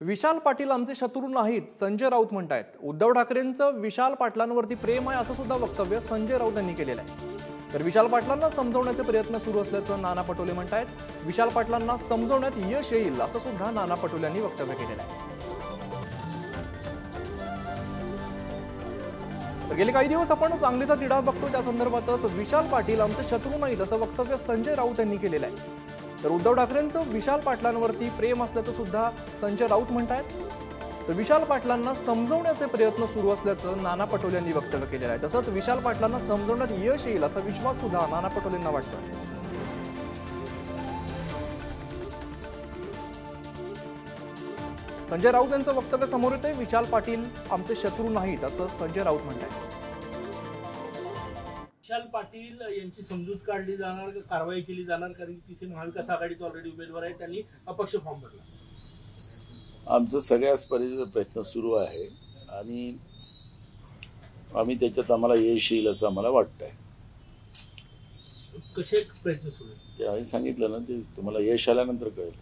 विशाल पाटील आमचे शत्रू नाहीत, संजय राऊत म्हणतायत। उद्धव ठाकरेंचं विशाल पाटलांवरती प्रेम आहे असं सुद्धा वक्तव्य संजय राऊत यांनी केलेलं आहे। तर विशाल पाटलांना समजवण्याचे प्रयत्न सुरू असल्याचं नाना पटोले म्हणतायत। विशाल पाटलांना समजवण्यात यश येईल असं सुद्धा नाना पटोले यांनी वक्तव्य केलेलं आहे। तर गेले काही दिवस आपण सांगलीचा तिढा बघतो, त्या संदर्भातच विशाल पाटील आमचे शत्रू नाहीत असं वक्तव्य संजय राऊत यांनी केलेलं आहे। तर उद्धव ठाकरेंचं विशाल पाटलांवरती प्रेम असल्याचं सुद्धा संजय राऊत म्हणतायत। तर विशाल पाटलांना समजवण्याचे प्रयत्न सुरू असल्याचं नाना पटोले यांनी वक्तव्य केलेलं आहे। तसंच विशाल पाटलांना समजवण्यात यश येईल असा विश्वास सुद्धा नाना पटोलेंना वाटतो। संजय राऊत यांचं वक्तव्य समोर येतंय। विशाल पाटील आमचे शत्रू नाहीत असं संजय राऊत म्हणतायत। विशाल पाटील यांची समजूत काढली जाणार, कारवाई केली जाणार, कारण तिथे महाविकास आघाडीचे ऑलरेडी उमेदवार आहेत, त्यांनी अपक्ष फॉर्म भरला। आमचं सगळ्याच प्रयत्न सुरू आहे आणि आम्ही त्याच्यात आम्हाला यश येईल असं आम्हाला वाटतंय। कसे प्रयत्न सुरू आहेत ते आम्ही सांगितलं ना, ते तुम्हाला यश आल्यानंतर कळेल।